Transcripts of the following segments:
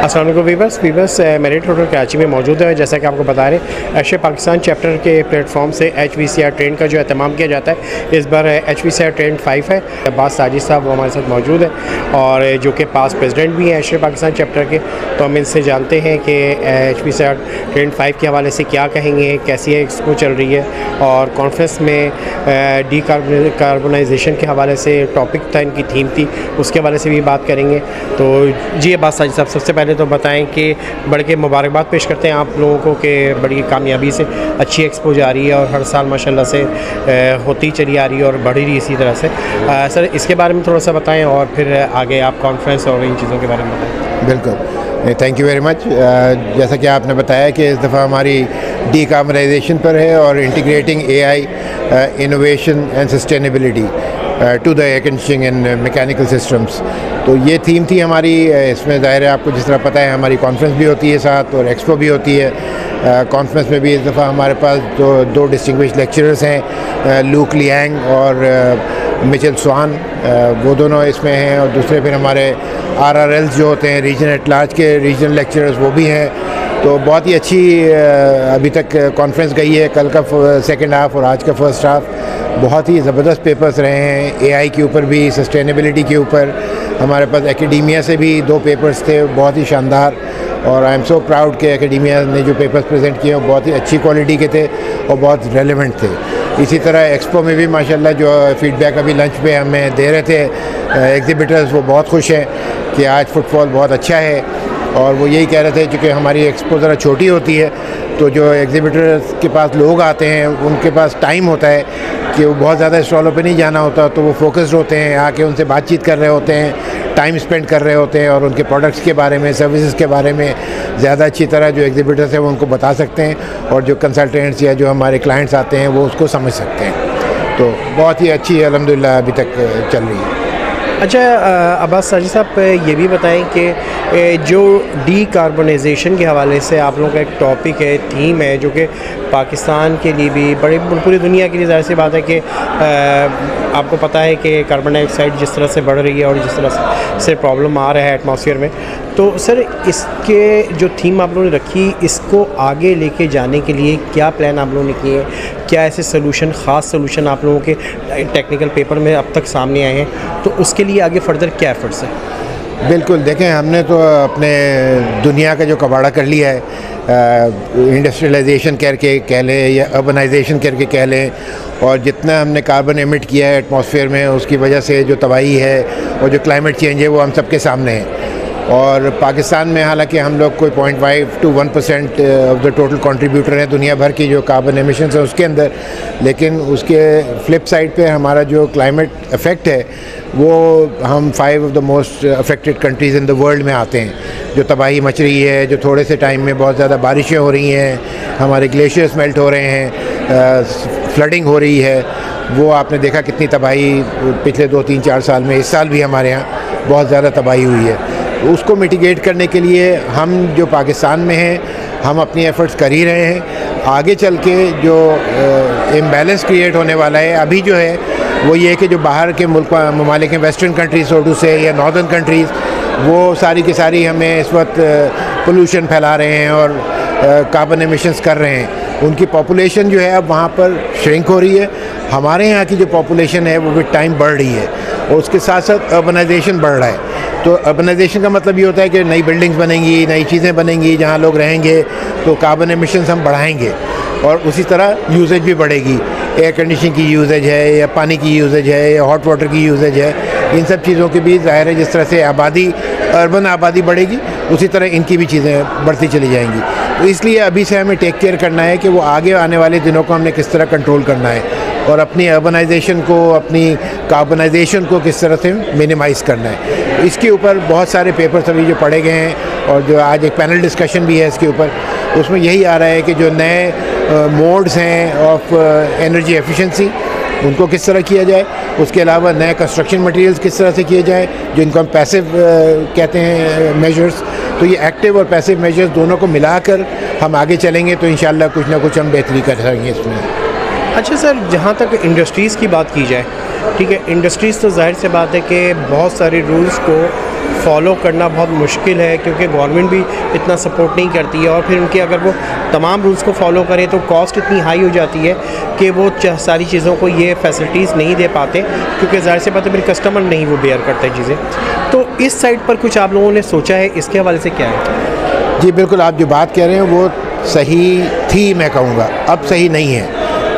अस्सलाम वालेकुम viewers merit hotel Karachi में मौजूद है। जैसा कि आपको बता रहे हैं एशिया पाकिस्तान चैप्टर के प्लेटफॉर्म से HVCR ट्रेंड का जो एहतमाम किया जाता है। इस बार HVCR ट्रेंड 5 है। अब्बास साजिद साहब वो हमारे साथ मौजूद है और जो कि पास प्रेसिडेंट भी हैं एशिया पाकिस्तान चैप्टर के। तो हम इनसे जानते हैं कि HVCR ट्रेंड 5 के हवाले से क्या कहेंगे, कैसी एक्सपो चल रही है और कॉन्फ्रेंस में कार्बनाइजेशन के हवाले से टॉपिक था, इनकी थीम थी, उसके हवाले से भी बात करेंगे। तो जी अब्बास साजिद साहब, सबसे पहले तो बताएं कि बढ़ के मुबारकबाद पेश करते हैं आप लोगों को कि बड़ी कामयाबी से अच्छी एक्सपो जा रही है और हर साल माशाल्लाह से होती चली आ रही है और बढ़ रही इसी तरह से। सर इसके बारे में थोड़ा सा बताएं और फिर आगे आप कॉन्फ्रेंस और इन चीज़ों के बारे में बताएं। बिल्कुल, थैंक यू वेरी मच। जैसा कि आपने बताया कि इस दफ़ा हमारी डीकार्बनाइजेशन पर है और integrating AI innovation and sustainability to the air conditioning and mechanical systems. तो ये थीम थी हमारी। इसमें ज़ाहिर है आपको जिस तरह पता है हमारी कॉन्फ्रेंस भी होती है साथ और एक्सपो भी होती है। कॉन्फ्रेंस में भी इस दफ़ा हमारे पास जो 2 डिस्टिंग्विश्ड लेक्चरर्स हैं, लूक लियांग और मिचेल स्वान, वो दोनों इसमें हैं। और दूसरे फिर हमारे RRLs जो होते हैं रीजन एट लार्ज के रीजनल लेक्चरर्स, वो भी हैं। तो बहुत ही अच्छी अभी तक कॉन्फ्रेंस गई है। कल का सेकंड हाफ़ और आज का फर्स्ट हाफ़ बहुत ही ज़बरदस्त पेपर्स रहे हैं। AI के ऊपर भी, सस्टेनेबिलिटी के ऊपर हमारे पास एकेडेमिया से भी 2 पेपर्स थे, बहुत ही शानदार। और आई एम सो प्राउड कि एकेडेमिया ने जो पेपर्स प्रेजेंट किए वो बहुत ही अच्छी क्वालिटी के थे और बहुत रेलेवेंट थे। इसी तरह एक्सपो में भी माशाल्लाह जो फीडबैक अभी लंच पे हमें दे रहे थे एग्जिबिटर्स, वो बहुत खुश हैं कि आज फुटफॉल बहुत अच्छा है। और वो यही कह रहे थे क्योंकि हमारी एक्सपो ज़रा छोटी होती है तो जो एग्जिबिटर्स के पास लोग आते हैं उनके पास टाइम होता है कि वो बहुत ज़्यादा स्टॉलों पे नहीं जाना होता, तो वो फोकस्ड होते हैं, आके उनसे बातचीत कर रहे होते हैं, टाइम स्पेंड कर रहे होते हैं और उनके प्रोडक्ट्स के बारे में, सर्विसेज के बारे में ज़्यादा अच्छी तरह जो एग्जिबिटर्स हैं वो उनको बता सकते हैं और जो कंसल्टेंट्स या जो हमारे क्लाइंट्स आते हैं वो उसको समझ सकते हैं। तो बहुत ही अच्छी अल्हम्दुलिल्लाह अभी तक चल रही है। अच्छा अब्बास साजिद साहब, ये भी बताएं कि जो डीकार्बनाइजेशन के हवाले से आप लोगों का एक टॉपिक है, थीम है, जो कि पाकिस्तान के लिए भी बड़ी पूरी दुनिया के लिए ज़ाहिर सी बात है कि आपको पता है कि कार्बन डाइऑक्साइड जिस तरह से बढ़ रही है और जिस तरह से प्रॉब्लम आ रहा है एटमॉस्फेयर में। तो सर इसके जो थीम आप लोगों ने रखी, इसको आगे लेके जाने के लिए क्या प्लान आप लोगों ने किए हैं? क्या ऐसे सोल्यूशन, ख़ास सोल्यूशन आप लोगों के टेक्निकल पेपर में अब तक सामने आए हैं? तो उसके लिए आगे फर्दर क्या एफर्ट्स है? बिल्कुल, देखें हमने तो अपने दुनिया का जो कबाड़ा कर लिया है, इंडस्ट्रियलाइजेशन करके कह लें या अर्बनाइजेशन करके कह लें, और जितना हमने कार्बन एमिट किया है एटमॉस्फेयर में उसकी वजह से जो तबाही है और जो क्लाइमेट चेंज है वो हम सबके सामने है। और पाकिस्तान में हालांकि हम लोग कोई 0.5 to 1% of the total contributor हैं दुनिया भर की जो कार्बन एमिशन है उसके अंदर, लेकिन उसके फ्लिप साइड पे हमारा जो क्लाइमेट इफ़ेक्ट है वो हम 5 of the most affected countries in the world में आते हैं। जो तबाही मच रही है, जो थोड़े से टाइम में बहुत ज़्यादा बारिशें हो रही हैं, हमारे ग्लेशियर्स मेल्ट हो रहे हैं, फ्लडिंग हो रही है, वो आपने देखा कितनी तबाही पिछले 2-3-4 साल में, इस साल भी हमारे यहाँ बहुत ज़्यादा तबाही हुई है। उसको मिटिगेट करने के लिए हम जो पाकिस्तान में हैं हम अपनी एफ़र्ट्स कर ही रहे हैं। आगे चल के जो इम्बैलेंस क्रिएट होने वाला है अभी जो है वो ये है कि जो बाहर के ममालिक हैं, वेस्टर्न कंट्रीज़ सोडू से या नॉर्दर्न कंट्रीज़, वो सारी की सारी हमें इस वक्त पोल्यूशन फैला रहे हैं और कार्बन एमिशंस कर रहे हैं। उनकी पॉपुलेशन जो है अब वहाँ पर श्रिंक हो रही है। हमारे यहाँ की जो पॉपुलेशन है वो विद टाइम बढ़ रही है और उसके साथ साथ अर्बनाइजेशन बढ़ रहा है। तो अर्बनाइजेशन का मतलब ये होता है कि नई बिल्डिंग्स बनेंगी, नई चीज़ें बनेंगी, जहाँ लोग रहेंगे तो कार्बन एमिशंस हम बढ़ाएंगे और उसी तरह यूजेज भी बढ़ेगी। एयर कंडीशनिंग की यूजेज है या पानी की यूजेज है या हॉट वाटर की यूजेज है, इन सब चीज़ों की भी ज़ाहिर है जिस तरह से आबादी, अर्बन आबादी बढ़ेगी उसी तरह इनकी भी चीज़ें बढ़ती चली जाएंगी। तो इसलिए अभी से हमें टेक केयर करना है कि वो आगे आने वाले दिनों को हमने किस तरह कंट्रोल करना है और अपनी अर्बनाइजेशन को, अपनी कार्बनाइजेशन को किस तरह से मिनिमाइज़ करना है। इसके ऊपर बहुत सारे पेपर्स अभी जो पढ़े गए हैं और जो आज एक पैनल डिस्कशन भी है इसके ऊपर, उसमें यही आ रहा है कि जो नए मोड्स हैं ऑफ एनर्जी एफिशिएंसी उनको किस तरह किया जाए, उसके अलावा नए कंस्ट्रक्शन मटेरियल्स किस तरह से किए जाए, जो इनको हम पैसिव कहते हैं मेजर्स। तो ये एक्टिव और पैसिव मेजर्स दोनों को मिलाकर हम आगे चलेंगे तो इंशाल्लाह कुछ ना कुछ हम बेहतरी कर सकेंगे इसमें। अच्छा सर, जहाँ तक इंडस्ट्रीज़ की बात की जाए, ठीक है, इंडस्ट्रीज़ तो जाहिर से बात है कि बहुत सारे रूल्स को फॉलो करना बहुत मुश्किल है, क्योंकि गवर्नमेंट भी इतना सपोर्ट नहीं करती है, और फिर उनके अगर वो तमाम रूल्स को फॉलो करें तो कॉस्ट इतनी हाई हो जाती है कि वो सारी चीज़ों को ये फैसिलिटीज़ नहीं दे पाते, क्योंकि ज़ाहिर सी बात है फिर कस्टमर नहीं वो बेयर करते चीज़ें। तो इस साइड पर कुछ आप लोगों ने सोचा है, इसके हवाले से क्या है? जी बिल्कुल, आप जो बात कह रहे हैं वो सही थी, मैं कहूँगा अब सही नहीं है,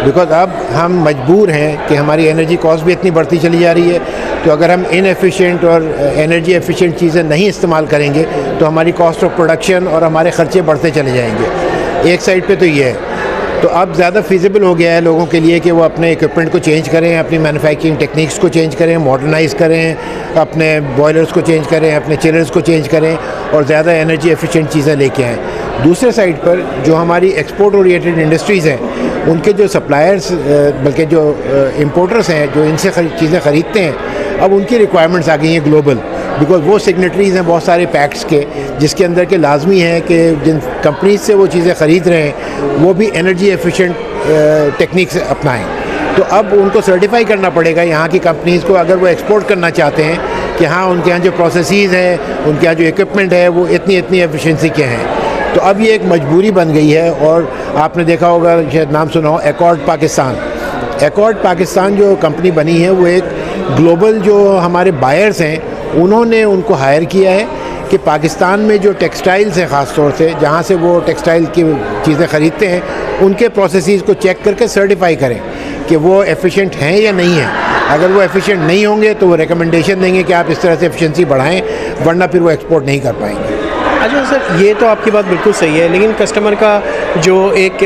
बिकॉज़ अब हम मजबूर हैं कि हमारी एनर्जी कॉस्ट भी इतनी बढ़ती चली जा रही है। तो अगर हम इनएफिशिएंट और एनर्जी एफिशिएंट चीज़ें नहीं इस्तेमाल करेंगे तो हमारी कॉस्ट ऑफ प्रोडक्शन और हमारे ख़र्चे बढ़ते चले जाएंगे। एक साइड पे तो ये है, तो अब ज़्यादा फिजिबल हो गया है लोगों के लिए कि वो अपने इक्विपमेंट को चेंज करें, अपनी मैन्युफैक्चरिंग टेक्निक्स को चेंज करें, मॉडर्नाइज़ करें, अपने बॉयलर्स को चेंज करें, अपने चिलर्स को चेंज करें और ज़्यादा एनर्जी एफिशिएंट चीज़ें लेके आएँ। दूसरे साइड पर जो हमारी एक्सपोर्ट ओरिएंटेड इंडस्ट्रीज़ हैं, उनके जो सप्लायर्स बल्कि जो इम्पोर्टर्स हैं जो इनसे चीज़ें ख़रीदते हैं, अब उनकी रिक्वायरमेंट्स आ गई हैं ग्लोबल, बिकॉज़ वो सिग्नेटरीज़ हैं बहुत सारे पैक्ट्स के, जिसके अंदर के लाजमी है कि जिन कंपनीज से वो चीज़ें ख़रीद रहे हैं वो भी एनर्जी एफिशिएंट टेक्निक्स अपनाएं। तो अब उनको सर्टिफाई करना पड़ेगा यहाँ की कंपनीज़ को, अगर वो एक्सपोर्ट करना चाहते हैं, कि हाँ उनके यहाँ जो प्रोसेसेस हैं, उनके यहाँ जो इक्विपमेंट है वो इतनी एफिशिएंसी के हैं। तो अब ये एक मजबूरी बन गई है। और आपने देखा होगा, शायद नाम सुना हो, एकॉर्ड पाकिस्तान। एकॉर्ड पाकिस्तान जो कंपनी बनी है वो एक ग्लोबल जो हमारे बायर्स हैं उन्होंने उनको हायर किया है कि पाकिस्तान में जो टेक्सटाइल्स हैं, ख़ास तौर से जहाँ से वो टेक्सटाइल की चीज़ें ख़रीदते हैं, उनके प्रोसेसेस को चेक करके सर्टिफाई करें कि वो एफिशिएंट हैं या नहीं हैं। अगर वो एफिशिएंट नहीं होंगे तो वो रिकमेंडेशन देंगे कि आप इस तरह से एफिशिएंसी बढ़ाएं, वरना फिर वो एक्सपोर्ट नहीं कर पाएंगे। अच्छा सर, ये तो आपकी बात बिल्कुल सही है, लेकिन कस्टमर का जो एक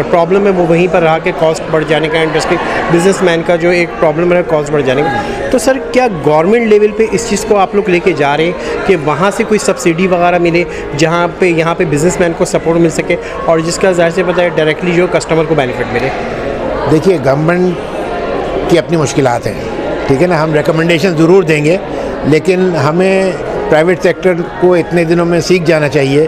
प्रॉब्लम है वो वहीं पर रहा कि कॉस्ट बढ़ जाने का, इंडस्ट्री बिजनेसमैन का जो एक प्रॉब्लम है कॉस्ट बढ़ जाने का। तो सर क्या गवर्नमेंट लेवल पे इस चीज़ को आप लोग लेके जा रहे हैं कि वहाँ से कोई सब्सिडी वगैरह मिले जहाँ पे यहाँ पे बिजनेसमैन को सपोर्ट मिल सके और जिसका ज़ाहिर से पता है डायरेक्टली जो कस्टमर को बेनिफिट मिले? देखिए, गवर्नमेंट की अपनी मुश्किलात हैं, ठीक है ना, हम रिकमेंडेशन ज़रूर देंगे, लेकिन हमें प्राइवेट सेक्टर को इतने दिनों में सीख जाना चाहिए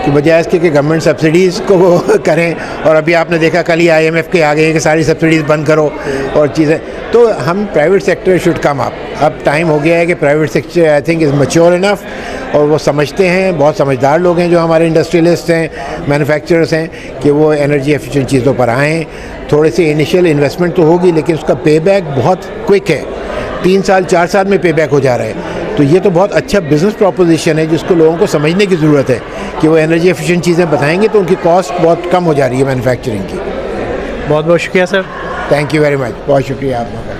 कि बजाय इसके कि गवर्नमेंट सब्सिडीज़ को वो करें, और अभी आपने देखा कल ही IMF के आ गए कि सारी सब्सिडीज़ बंद करो और चीज़ें, तो हम private sector should come up. अब टाइम हो गया है कि private sector I think is mature enough, और वो समझते हैं, बहुत समझदार लोग हैं जो हमारे इंडस्ट्रियलिस्ट हैं, मैन्युफैक्चरर्स हैं, कि वो एनर्जी एफिशिएंट चीज़ों पर आएँ। थोड़े से इनिशियल इन्वेस्टमेंट तो होगी, लेकिन उसका पे बैक बहुत क्विक है, 3 साल 4 साल में पे बैक हो जा रहा है। तो ये तो बहुत अच्छा बिज़नेस प्रॉपोजिशन है जिसको लोगों को समझने की ज़रूरत है कि वो एनर्जी एफिशिएंट चीज़ें बताएंगे तो उनकी कॉस्ट बहुत कम हो जा रही है मैन्युफैक्चरिंग की। बहुत बहुत शुक्रिया sir. Thank you very much, बहुत शुक्रिया आपका।